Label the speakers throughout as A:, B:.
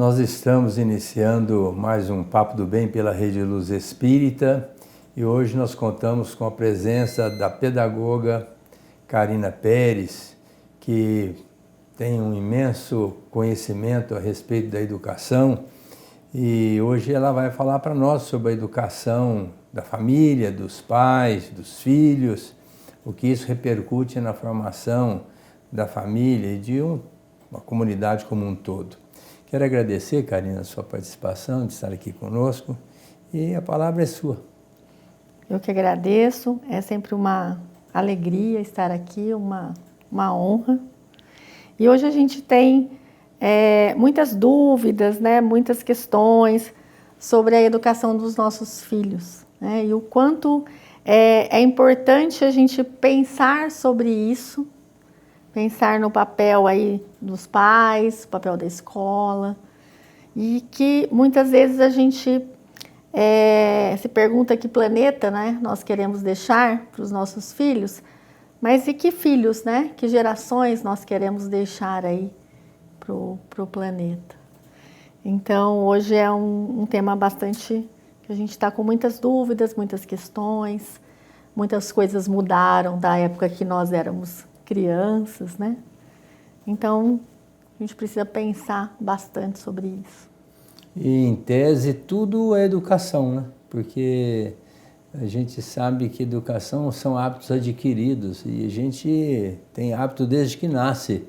A: Nós estamos iniciando mais um Papo do Bem pela Rede Luz Espírita e hoje nós contamos com a presença da pedagoga Karina Pérez, que tem um imenso conhecimento a respeito da educação e hoje ela vai falar para nós sobre a educação da família, dos pais, dos filhos, o que isso repercute na formação da família e de uma comunidade como um todo. Quero agradecer, Karina, a sua participação, de estar aqui conosco, e a palavra é sua.
B: Eu que agradeço, é sempre uma alegria estar aqui, uma honra. E hoje a gente tem muitas dúvidas, né, muitas questões sobre a educação dos nossos filhos, né, e o quanto é importante a gente pensar sobre isso, pensar no papel aí dos pais, o papel da escola, e que muitas vezes a gente se pergunta que planeta, né, nós queremos deixar para os nossos filhos, mas e que filhos, né, que gerações nós queremos deixar aí para o planeta. Então hoje é um tema bastante, que a gente está com muitas dúvidas, muitas questões, muitas coisas mudaram da época que nós éramos crianças, né? Então, a gente precisa pensar bastante sobre isso.
A: E, em tese, tudo é educação, né? Porque a gente sabe que educação são hábitos adquiridos e a gente tem hábito desde que nasce.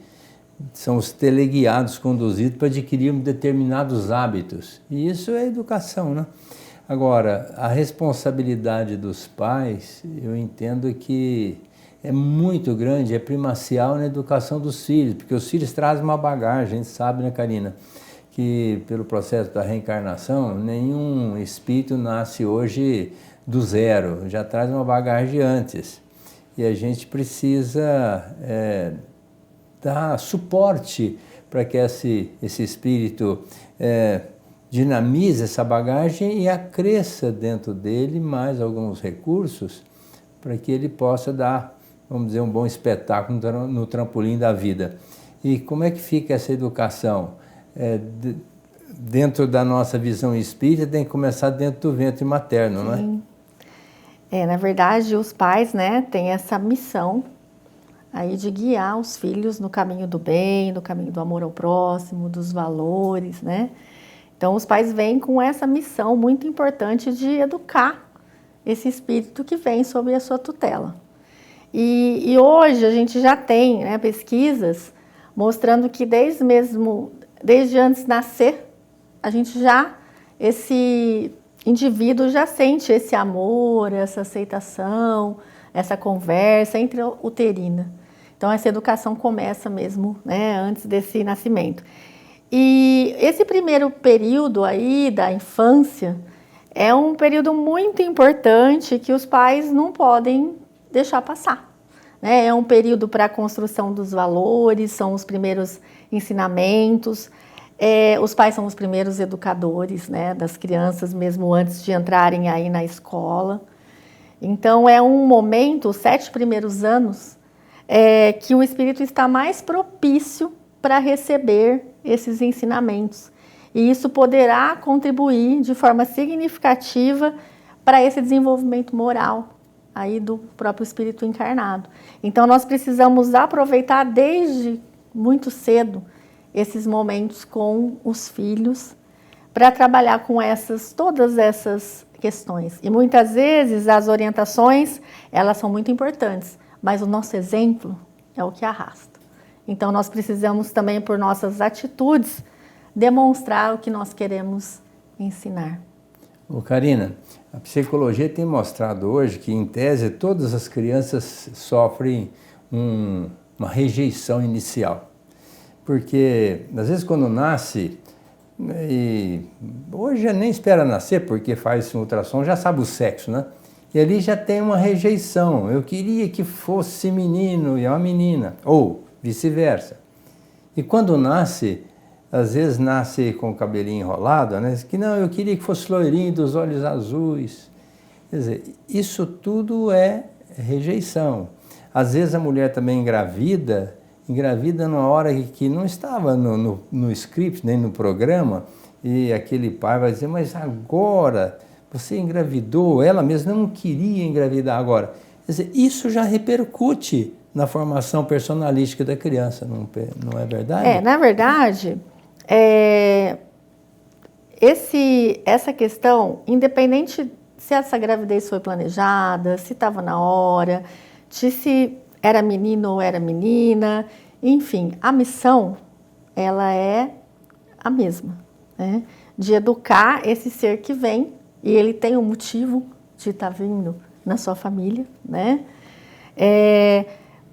A: São os teleguiados conduzidos para adquirir determinados hábitos. E isso é educação, né? Agora, a responsabilidade dos pais, eu entendo que é muito grande, é primacial na educação dos filhos, porque os filhos trazem uma bagagem, a gente sabe, né, Karina, que pelo processo da reencarnação, nenhum espírito nasce hoje do zero, já traz uma bagagem antes. E a gente precisa dar suporte para que esse espírito dinamize essa bagagem e acresça dentro dele mais alguns recursos para que ele possa dar, vamos dizer, um bom espetáculo no trampolim da vida. E como é que fica essa educação? Dentro da nossa visão espírita, tem que começar dentro do ventre materno, não é?
B: Sim. Na verdade, os pais, né, têm essa missão aí de guiar os filhos no caminho do bem, no caminho do amor ao próximo, dos valores, né? Então, os pais vêm com essa missão muito importante de educar esse espírito que vem sob a sua tutela. E hoje a gente já tem, né, pesquisas mostrando que desde antes de nascer, esse indivíduo já sente esse amor, essa aceitação, essa conversa intrauterina. Então essa educação começa mesmo, né, antes desse nascimento. E esse primeiro período aí da infância é um período muito importante que os pais não podem deixar passar. É um período para a construção dos valores, são os primeiros ensinamentos, os pais são os primeiros educadores, né, das crianças, mesmo antes de entrarem aí na escola. Então é um momento, os 7 primeiros anos, que o espírito está mais propício para receber esses ensinamentos. E isso poderá contribuir de forma significativa para esse desenvolvimento moral aí do próprio espírito encarnado. Então nós precisamos aproveitar desde muito cedo esses momentos com os filhos para trabalhar com todas essas questões. E muitas vezes as orientações, elas são muito importantes, mas o nosso exemplo é o que arrasta. Então nós precisamos também, por nossas atitudes, demonstrar o que nós queremos ensinar.
A: Karina, a psicologia tem mostrado hoje que, em tese, todas as crianças sofrem uma rejeição inicial. Porque, às vezes, quando nasce, e hoje nem espera nascer, porque faz um ultrassom, já sabe o sexo, né? E ali já tem uma rejeição. Eu queria que fosse menino e é uma menina, ou vice-versa. E quando nasce, às vezes nasce com o cabelinho enrolado, né? Que não, eu queria que fosse loirinho, dos olhos azuis. Quer dizer, isso tudo é rejeição. Às vezes a mulher também engravida engravida numa hora que não estava no script, nem no programa, e aquele pai vai dizer, mas agora você engravidou, ela mesma não queria engravidar agora. Quer dizer, isso já repercute na formação personalística da criança, não é verdade?
B: Na verdade, essa questão, independente se essa gravidez foi planejada, se estava na hora, se era menino ou era menina, enfim, a missão, ela é a mesma, né? De educar esse ser que vem, e ele tem um motivo de estar vindo na sua família, né?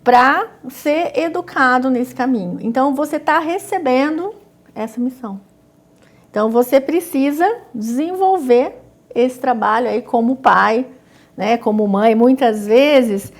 B: Para ser educado nesse caminho. Então, você está recebendo essa missão. Então, você precisa desenvolver esse trabalho aí como pai, né, como mãe. Muitas vezes,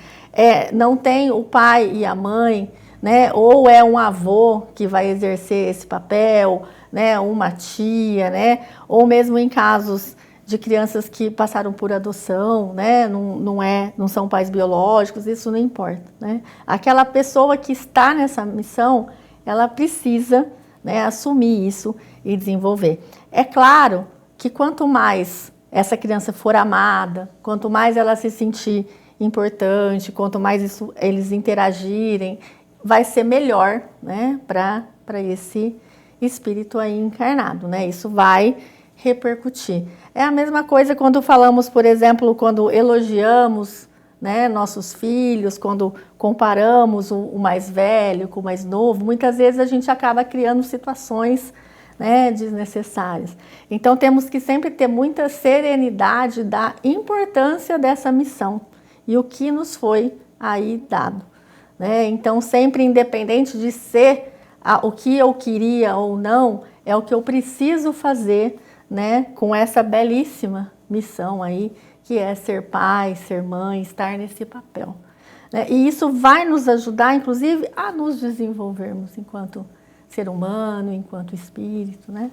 B: não tem o pai e a mãe, né, ou é um avô que vai exercer esse papel, né, uma tia, né, ou mesmo em casos de crianças que passaram por adoção, né, não são pais biológicos, isso não importa, né. Aquela pessoa que está nessa missão, ela precisa, né, assumir isso e desenvolver. É claro que quanto mais essa criança for amada, quanto mais ela se sentir importante, quanto mais eles interagirem, vai ser melhor, né, para esse espírito aí encarnado, né? Isso vai repercutir. É a mesma coisa quando falamos, por exemplo, quando elogiamos, né, nossos filhos, quando comparamos o mais velho com o mais novo, muitas vezes a gente acaba criando situações, né, desnecessárias. Então temos que sempre ter muita serenidade da importância dessa missão e o que nos foi aí dado, né? Então sempre independente de ser o que eu queria ou não, é o que eu preciso fazer, né, com essa belíssima missão aí, que é ser pai, ser mãe, estar nesse papel, né? E isso vai nos ajudar, inclusive, a nos desenvolvermos enquanto ser humano, enquanto espírito, né?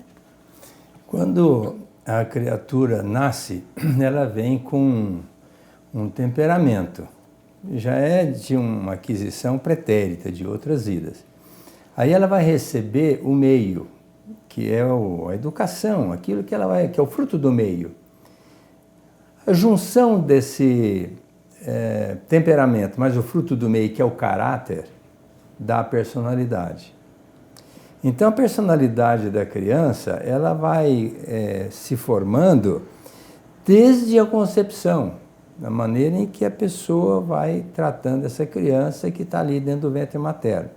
A: Quando a criatura nasce, ela vem com um temperamento, já é de uma aquisição pretérita de outras vidas. Aí ela vai receber o meio, que é a educação, aquilo que é o fruto do meio. A junção desse temperamento, mais o fruto do meio, que é o caráter, dá a personalidade. Então a personalidade da criança, ela vai se formando desde a concepção, da maneira em que a pessoa vai tratando essa criança que está ali dentro do ventre materno.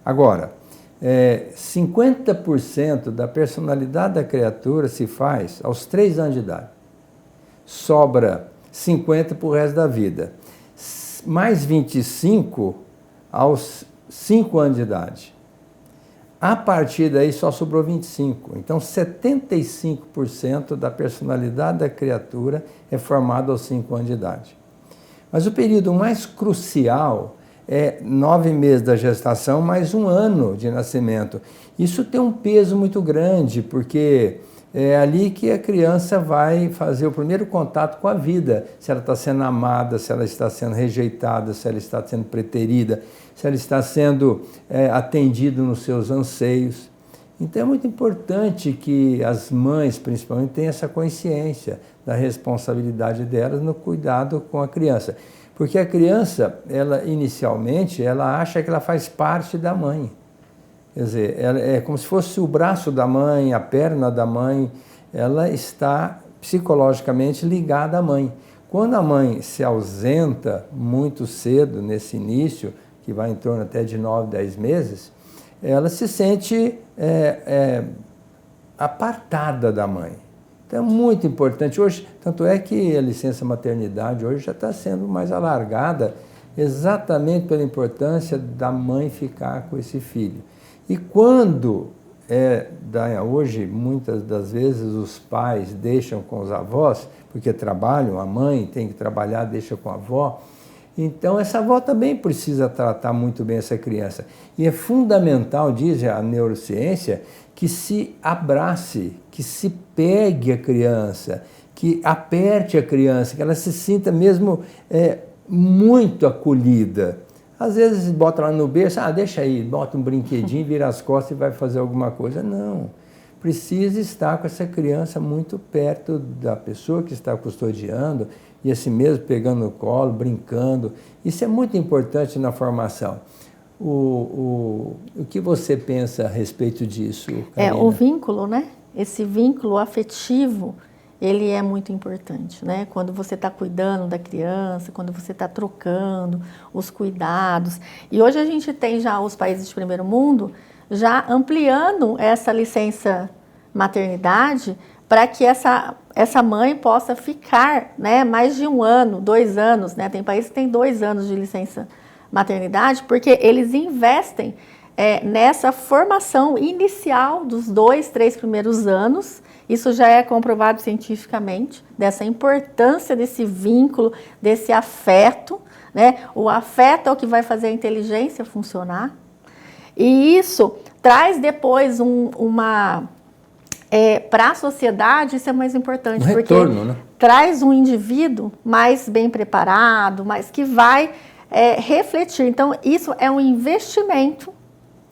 A: Agora, 50% da personalidade da criatura se faz aos 3 anos de idade. Sobra 50% para o resto da vida. Mais 25% aos 5 anos de idade. A partir daí só sobrou 25%. Então, 75% da personalidade da criatura é formada aos 5 anos de idade. Mas o período mais crucial é 9 meses da gestação, mais 1 ano de nascimento. Isso tem um peso muito grande, porque é ali que a criança vai fazer o primeiro contato com a vida. Se ela está sendo amada, se ela está sendo rejeitada, se ela está sendo preterida, se ela está sendo atendida nos seus anseios. Então é muito importante que as mães, principalmente, tenham essa consciência da responsabilidade delas no cuidado com a criança. Porque a criança, inicialmente, ela acha que ela faz parte da mãe. Quer dizer, ela é como se fosse o braço da mãe, a perna da mãe, ela está psicologicamente ligada à mãe. Quando a mãe se ausenta muito cedo, nesse início, que vai em torno até de 9, 10 meses, ela se sente apartada da mãe. Então é muito importante. Hoje, tanto é que a licença maternidade hoje já está sendo mais alargada, exatamente pela importância da mãe ficar com esse filho. E quando hoje, muitas das vezes, os pais deixam com os avós, porque trabalham, a mãe tem que trabalhar, deixa com a avó, então essa avó também precisa tratar muito bem essa criança. E é fundamental, diz a neurociência, que se abrace, que se pegue a criança, que aperte a criança, que ela se sinta mesmo muito acolhida. Às vezes bota lá no berço, deixa aí, bota um brinquedinho, vira as costas e vai fazer alguma coisa. Não, precisa estar com essa criança muito perto da pessoa que está custodiando e assim mesmo pegando no colo, brincando. Isso é muito importante na formação. O que você pensa a respeito disso, Karina?
B: O vínculo, né? Esse vínculo afetivo, ele é muito importante, né? Quando você está cuidando da criança, quando você está trocando os cuidados. E hoje a gente tem já os países de primeiro mundo já ampliando essa licença maternidade para que essa mãe possa ficar, né, mais de 1 ano, 2 anos, né? Tem países que tem 2 anos de licença maternidade, porque eles investem nessa formação inicial dos 2, 3 primeiros anos. Isso já é comprovado cientificamente, dessa importância desse vínculo, desse afeto, né? O afeto é o que vai fazer a inteligência funcionar. E isso traz depois para a sociedade, isso é mais importante,
A: um retorno, né?
B: Traz um indivíduo mais bem preparado, mas que vai refletir. Então, isso é um investimento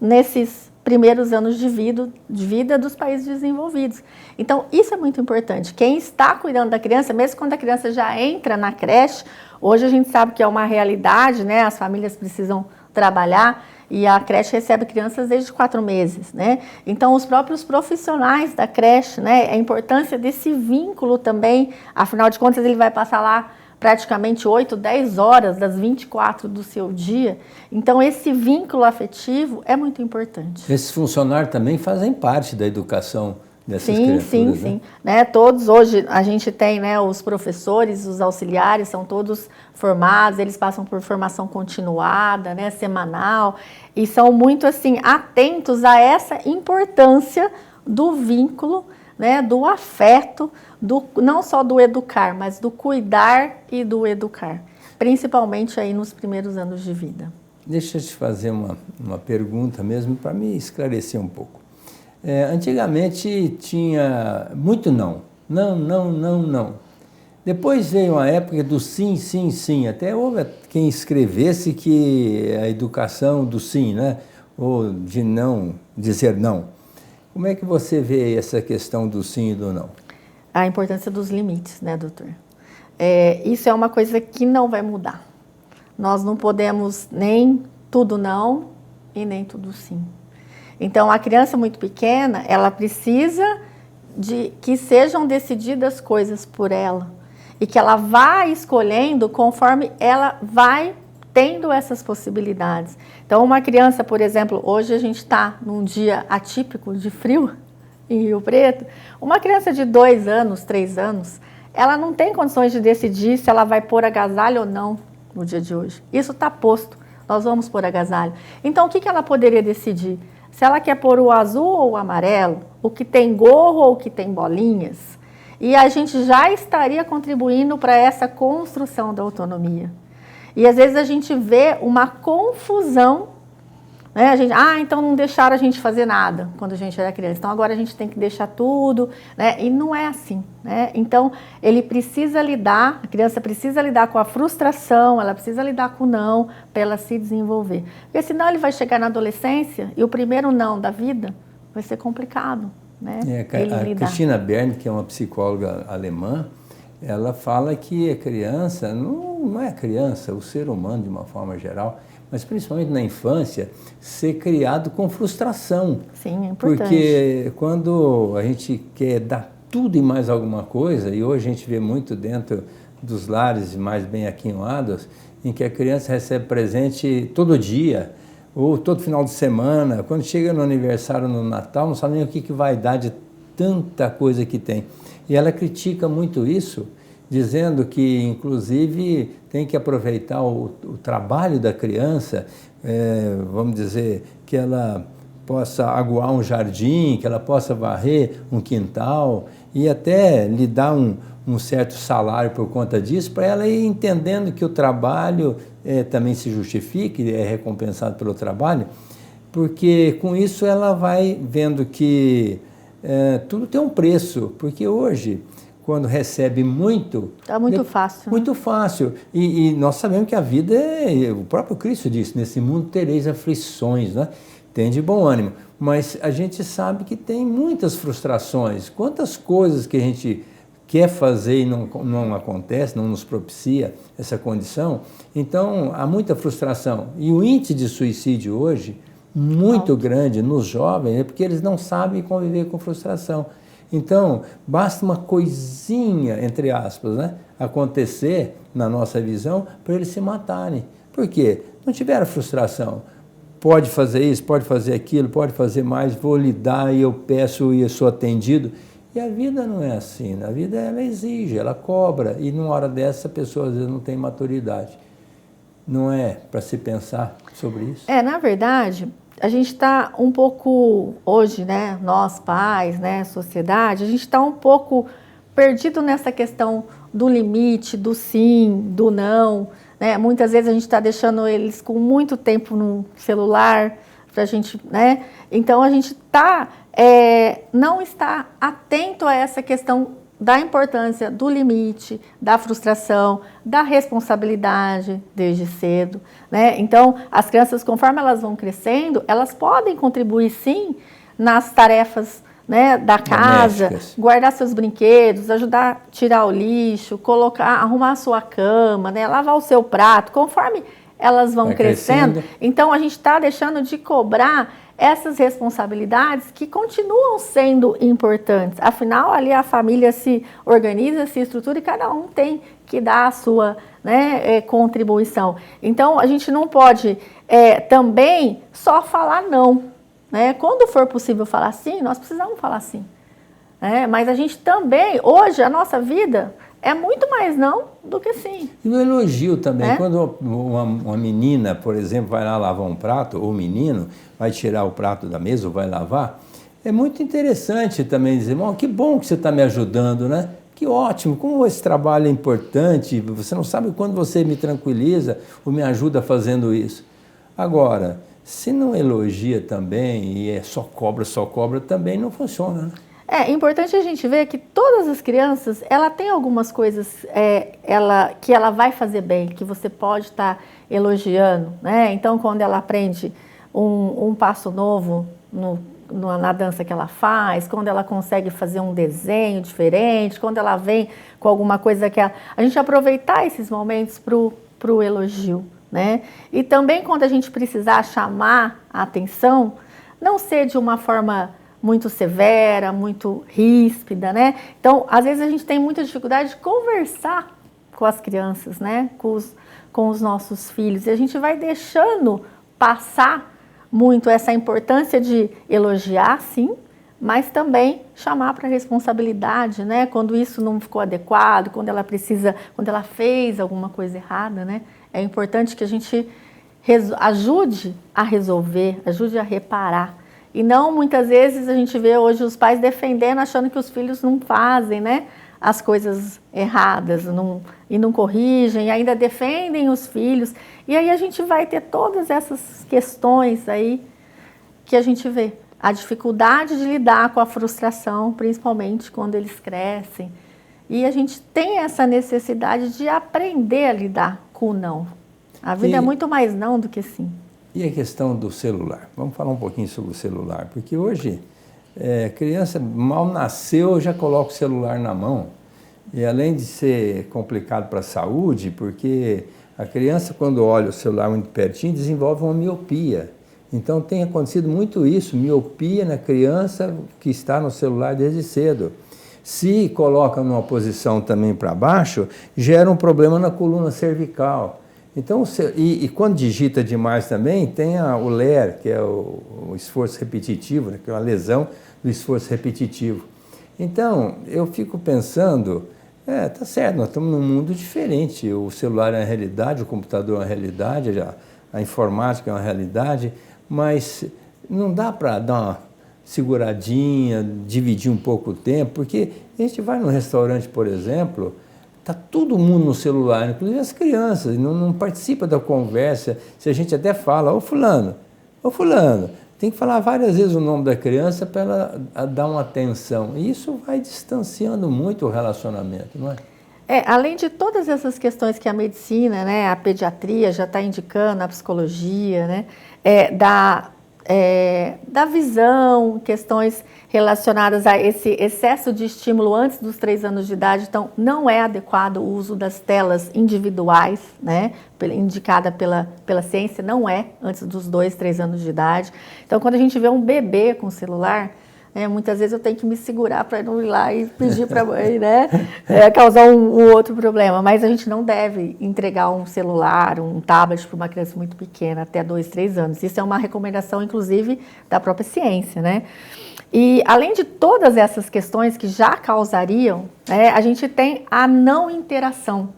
B: nesses primeiros anos de vida dos países desenvolvidos. Então, isso é muito importante. Quem está cuidando da criança, mesmo quando a criança já entra na creche, hoje a gente sabe que é uma realidade, né? As famílias precisam trabalhar e a creche recebe crianças desde 4 meses, né? Então, os próprios profissionais da creche, né? A importância desse vínculo também, afinal de contas, ele vai passar lá praticamente 8, 10 horas das 24 do seu dia. Então, esse vínculo afetivo é muito importante.
A: Esses funcionários também fazem parte da educação dessas criaturas,
B: sim. Né? Todos hoje, a gente tem, né, os professores, os auxiliares, são todos formados, eles passam por formação continuada, né, semanal, e são muito, assim, atentos a essa importância do vínculo, né, do afeto, não só do educar, mas do cuidar e do educar, principalmente aí nos primeiros anos de vida.
A: Deixa eu te fazer uma pergunta mesmo para me esclarecer um pouco. Antigamente tinha muito não. Depois veio a época do sim, sim, sim. Até houve quem escrevesse que a educação do sim, né? Ou de não, dizer não. Como é que você vê essa questão do sim e do não?
B: A importância dos limites, né, doutor? Isso é uma coisa que não vai mudar. Nós não podemos nem tudo não e nem tudo sim. Então, a criança muito pequena, ela precisa de que sejam decididas coisas por ela e que ela vá escolhendo conforme ela vai tendo essas possibilidades. Então, uma criança, por exemplo, hoje a gente está num dia atípico de frio em Rio Preto, uma criança de 2 anos, 3 anos, ela não tem condições de decidir se ela vai pôr agasalho ou não no dia de hoje. Isso está posto, nós vamos pôr agasalho. Então, o que ela poderia decidir? Se ela quer pôr o azul ou o amarelo, o que tem gorro ou o que tem bolinhas. E a gente já estaria contribuindo para essa construção da autonomia. E às vezes a gente vê uma confusão, né? Então não deixaram a gente fazer nada quando a gente era criança. Então agora a gente tem que deixar tudo, né? E não é assim, né? Então a criança precisa lidar com a frustração, ela precisa lidar com o não para ela se desenvolver. Porque senão ele vai chegar na adolescência e o primeiro não da vida vai ser complicado, né?
A: A Christina Bern, que é uma psicóloga alemã, ela fala que a criança, não é a criança, o ser humano de uma forma geral, mas principalmente na infância, ser criado com frustração.
B: Sim, é importante.
A: Porque quando a gente quer dar tudo e mais alguma coisa, e hoje a gente vê muito dentro dos lares mais bem aquinhoados, em que a criança recebe presente todo dia, ou todo final de semana, quando chega no aniversário, no Natal, não sabe nem o que vai dar de tanta coisa que tem. E ela critica muito isso, dizendo que, inclusive, tem que aproveitar o trabalho da criança, vamos dizer, que ela possa aguar um jardim, que ela possa varrer um quintal e até lhe dar um certo salário por conta disso, para ela ir entendendo que o trabalho também se justifique, é recompensado pelo trabalho, porque com isso ela vai vendo que tudo tem um preço, porque hoje, quando recebe muito...
B: Está muito fácil.
A: Muito fácil. E nós sabemos que a vida o próprio Cristo disse, nesse mundo tereis aflições, né? Tem de bom ânimo. Mas a gente sabe que tem muitas frustrações. Quantas coisas que a gente quer fazer e não acontece, não nos propicia essa condição. Então, há muita frustração. E o índice de suicídio hoje, muito grande nos jovens, é porque eles não sabem conviver com frustração. Então, basta uma coisinha, entre aspas, né, acontecer na nossa visão para eles se matarem. Por quê? Não tiveram frustração. Pode fazer isso, pode fazer aquilo, pode fazer mais, vou lhe dar e eu peço e eu sou atendido. E a vida não é assim. A vida, ela exige, ela cobra. E numa hora dessa, a pessoa às vezes não tem maturidade. Não é para se pensar sobre isso?
B: Na verdade... A gente está um pouco, hoje, né, nós pais, né, sociedade, a gente está um pouco perdido nessa questão do limite, do sim, do não, né? Muitas vezes a gente está deixando eles com muito tempo no celular, pra gente, né? Então a gente não está atento a essa questão da importância do limite, da frustração, da responsabilidade desde cedo, né? Então, as crianças, conforme elas vão crescendo, elas podem contribuir sim nas tarefas, né, da casa,
A: domésticas,
B: guardar seus brinquedos, ajudar a tirar o lixo, arrumar a sua cama, né, lavar o seu prato, conforme elas vão crescendo. Então, a gente está deixando de cobrar essas responsabilidades que continuam sendo importantes. Afinal, ali a família se organiza, se estrutura e cada um tem que dar a sua, né, contribuição. Então, a gente não pode também só falar não, né? Quando for possível falar sim, nós precisamos falar sim. Mas a gente também, hoje, a nossa vida é muito mais não do que sim.
A: E o elogio também. Quando uma menina, por exemplo, vai lá lavar um prato, ou o menino vai tirar o prato da mesa ou vai lavar, é muito interessante também dizer, irmão, que bom que você está me ajudando, né? Que ótimo, como esse trabalho é importante, você não sabe quando você me tranquiliza ou me ajuda fazendo isso. Agora, se não elogia também e só cobra, também não funciona, né?
B: É importante a gente ver que todas as crianças, ela tem algumas coisas que ela vai fazer bem, que você pode estar elogiando, né? Então, quando ela aprende um passo novo na dança que ela faz, quando ela consegue fazer um desenho diferente, quando ela vem com alguma coisa que a gente aproveitar esses momentos pro elogio, né? E também quando a gente precisar chamar a atenção, não ser de uma forma muito severa, muito ríspida, né? Então, às vezes a gente tem muita dificuldade de conversar com as crianças, né? Com os nossos filhos. E a gente vai deixando passar muito essa importância de elogiar, sim, mas também chamar para a responsabilidade, né? Quando isso não ficou adequado, quando ela fez alguma coisa errada, né? É importante que a gente ajude a resolver, ajude a reparar. E não, muitas vezes, a gente vê hoje os pais defendendo, achando que os filhos não fazem, né, as coisas erradas e não corrigem, e ainda defendem os filhos. E aí a gente vai ter todas essas questões aí que a gente vê. A dificuldade de lidar com a frustração, principalmente quando eles crescem. E a gente tem essa necessidade de aprender a lidar com o não. A vida é muito mais não do que sim.
A: E a questão do celular? Vamos falar um pouquinho sobre o celular, porque hoje a criança mal nasceu já coloca o celular na mão. E além de ser complicado para a saúde, porque a criança quando olha o celular muito pertinho desenvolve uma miopia. Então tem acontecido muito isso, miopia na criança que está no celular desde cedo. Se coloca numa posição também para baixo, gera um problema na coluna cervical. Então, e quando digita demais também, tem o LER, que é o esforço repetitivo, né, que é uma lesão do esforço repetitivo. Então, eu fico pensando, tá certo, nós estamos num mundo diferente, o celular é uma realidade, o computador é uma realidade, a informática é uma realidade, mas não dá para dar uma seguradinha, dividir um pouco o tempo, porque a gente vai num restaurante, por exemplo, está todo mundo no celular, inclusive as crianças, não participa da conversa. Se a gente até fala, ô fulano, tem que falar várias vezes o nome da criança para ela dar uma atenção. E isso vai distanciando muito o relacionamento, não é?
B: Além de todas essas questões que a medicina, né, a pediatria já está indicando, a psicologia, né, da visão, questões relacionadas a esse excesso de estímulo antes dos 3 anos de idade. Então, não é adequado o uso das telas individuais, né, indicada pela ciência, não é antes dos 2, 3 anos de idade. Então, quando a gente vê um bebê com celular, muitas vezes eu tenho que me segurar para não ir lá e pedir para a mãe, né, causar um outro problema. Mas a gente não deve entregar um celular, um tablet para uma criança muito pequena, até 2, 3 anos. Isso é uma recomendação, inclusive, da própria ciência, né? E, além de todas essas questões que já causariam, a gente tem a não interação.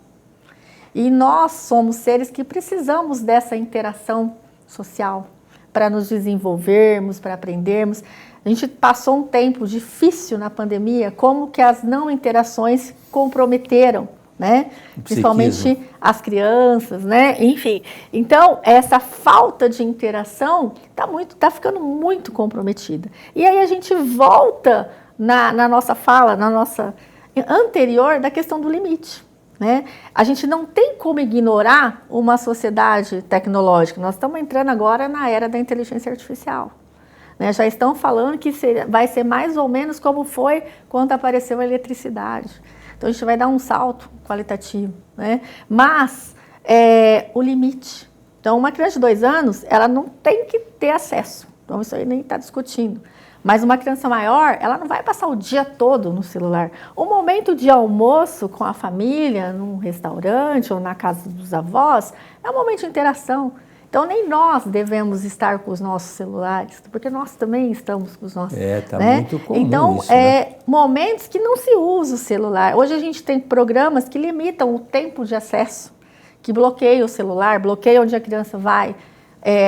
B: E nós somos seres que precisamos dessa interação social para nos desenvolvermos, para aprendermos. A gente passou um tempo difícil na pandemia, como que as não interações comprometeram, né? Principalmente as crianças, né? Enfim, então essa falta de interação tá ficando muito comprometida. E aí a gente volta na nossa fala, na nossa anterior, da questão do limite, né? A gente não tem como ignorar uma sociedade tecnológica. Nós estamos entrando agora na era da inteligência artificial. Né, já estão falando que vai ser mais ou menos como foi quando apareceu a eletricidade. Então, a gente vai dar um salto qualitativo, né? Mas, o limite. Então, uma criança de 2 anos, ela não tem que ter acesso. Então, isso aí nem está discutindo. Mas uma criança maior, ela não vai passar o dia todo no celular. O momento de almoço com a família, num restaurante ou na casa dos avós, é um momento de interação. Então, nem nós devemos estar com os nossos celulares, porque nós também estamos com os nossos.
A: Está muito comum
B: então,
A: isso, né?
B: Momentos que não se usa o celular. Hoje a gente tem programas que limitam o tempo de acesso, que bloqueiam o celular, bloqueiam onde a criança vai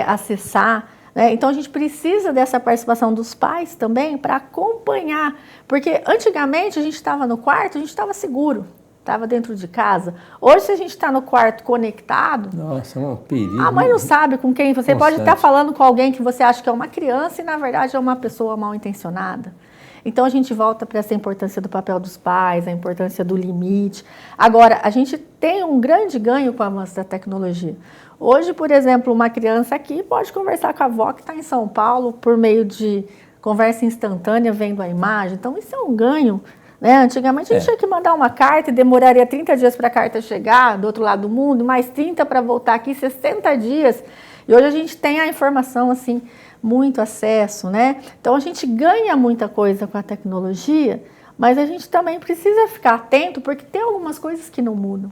B: acessar. Né? Então, a gente precisa dessa participação dos pais também para acompanhar. Porque antigamente a gente estava no quarto, a gente estava seguro. Estava dentro de casa. Hoje, se a gente está no quarto conectado...
A: Nossa, é um perigo.
B: A mãe não sabe com quem. Você pode estar falando com alguém que você acha que é uma criança e, na verdade, é uma pessoa mal intencionada. Então, a gente volta para essa importância do papel dos pais, a importância do limite. Agora, a gente tem um grande ganho com o avanço da tecnologia. Hoje, por exemplo, uma criança aqui pode conversar com a avó que está em São Paulo por meio de conversa instantânea, vendo a imagem. Então, isso é um ganho. Né? Antigamente a gente tinha que mandar uma carta e demoraria 30 dias para a carta chegar do outro lado do mundo, mais 30 para voltar aqui, 60 dias. E hoje a gente tem a informação, assim, muito acesso, né? Então a gente ganha muita coisa com a tecnologia, mas a gente também precisa ficar atento, porque tem algumas coisas que não mudam.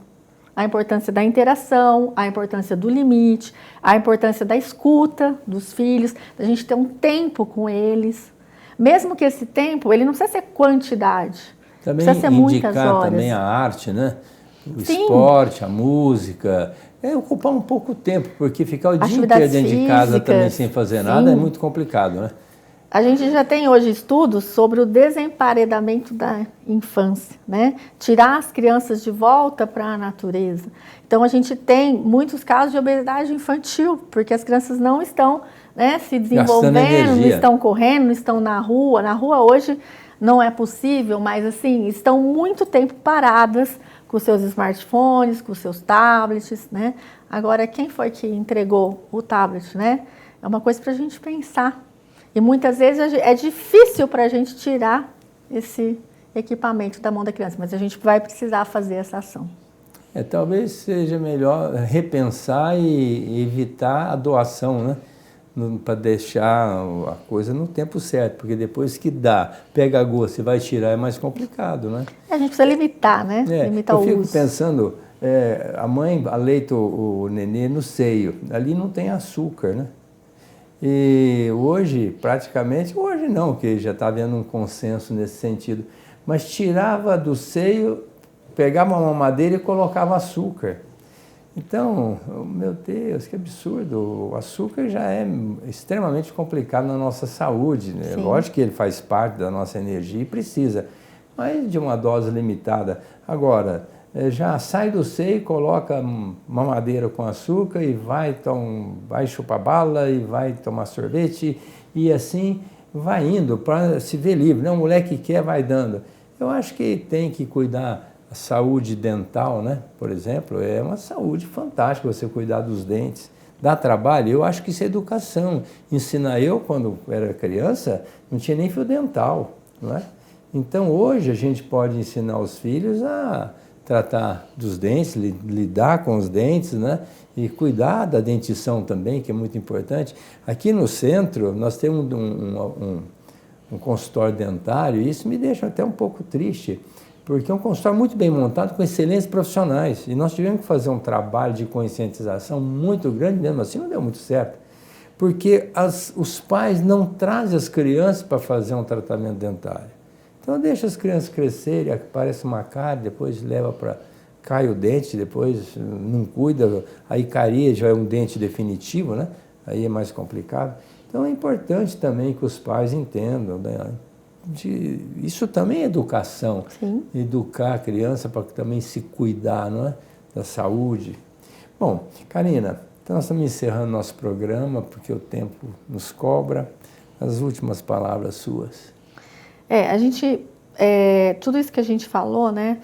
B: A importância da interação, a importância do limite, a importância da escuta dos filhos, da gente ter um tempo com eles. Mesmo que esse tempo, ele não precisa ser quantidade.
A: Também
B: precisa ser muitas horas.
A: Também a arte, né? O esporte, a música. Ocupar um pouco tempo, porque ficar o dia inteiro dentro de casa também sem fazer nada é muito complicado, né?
B: A gente já tem hoje estudos sobre o desemparedamento da infância, né? Tirar as crianças de volta para a natureza. Então, a gente tem muitos casos de obesidade infantil, porque as crianças não estão, né, se desenvolvendo, não estão correndo, não estão na rua. Na rua hoje não é possível, mas assim, estão muito tempo paradas com seus smartphones, com seus tablets, né? Agora, quem foi que entregou o tablet, né? É uma coisa para a gente pensar. E muitas vezes é difícil para a gente tirar esse equipamento da mão da criança, mas a gente vai precisar fazer essa ação.
A: Talvez seja melhor repensar e evitar a doação, né? Para deixar a coisa no tempo certo, porque depois que pega gosto e vai tirar, é mais complicado, né?
B: A gente precisa limitar, né? Limitar o uso.
A: Eu fico pensando, a mãe aleita o nenê no seio, ali não tem açúcar, né? E hoje, praticamente, hoje não, porque já está havendo um consenso nesse sentido, mas tirava do seio, pegava uma mamadeira e colocava açúcar. Então, meu Deus, que absurdo, o açúcar já é extremamente complicado na nossa saúde, né? Lógico que ele faz parte da nossa energia e precisa, mas de uma dose limitada. Agora, já sai do seio, coloca mamadeira com açúcar e vai chupar bala e vai tomar sorvete e assim vai indo para se ver livre. Não, o moleque quer, vai dando. Eu acho que tem que cuidar a saúde dental, né? Por exemplo, é uma saúde fantástica você cuidar dos dentes. Dá trabalho? Eu acho que isso é educação. Ensinar eu, quando era criança, não tinha nem fio dental, não é? Então, hoje, a gente pode ensinar os filhos a tratar dos dentes, lidar com os dentes, né? E cuidar da dentição também, que é muito importante. Aqui no centro, nós temos um consultório dentário, e isso me deixa até um pouco triste, porque é um consultório muito bem montado, com excelentes profissionais. E nós tivemos que fazer um trabalho de conscientização muito grande, mesmo assim não deu muito certo. Porque os pais não trazem as crianças para fazer um tratamento dentário. Então deixa as crianças crescerem, aparece uma cárie, depois leva para... cai o dente, depois não cuida, aí caria, já é um dente definitivo, né? Aí é mais complicado. Então é importante também que os pais entendam, né? Isso também é educação.
B: Sim.
A: Educar a criança para também se cuidar, não é? Da saúde. Bom, Karina, então nós estamos encerrando nosso programa, porque o tempo nos cobra. As últimas palavras suas.
B: Tudo isso que a gente falou, né?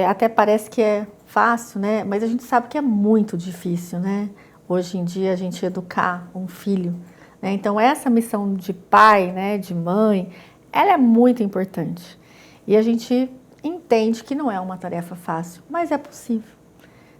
B: Até parece que é fácil, né? Mas a gente sabe que é muito difícil, né? Hoje em dia a gente educar um filho, né? Então essa missão de pai, né? De mãe, ela é muito importante. E a gente entende que não é uma tarefa fácil, mas é possível.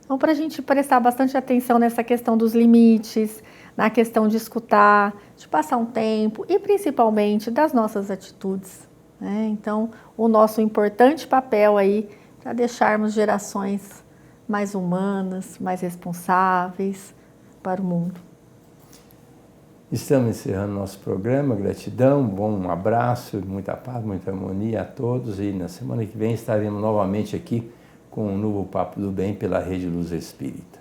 B: Então, para a gente prestar bastante atenção nessa questão dos limites, na questão de escutar, de passar um tempo e principalmente das nossas atitudes, né? Então, o nosso importante papel aí para deixarmos gerações mais humanas, mais responsáveis para o mundo.
A: Estamos encerrando nosso programa. Gratidão, um abraço, muita paz, muita harmonia a todos. E na semana que vem estaremos novamente aqui com um novo Papo do Bem pela Rede Luz Espírita.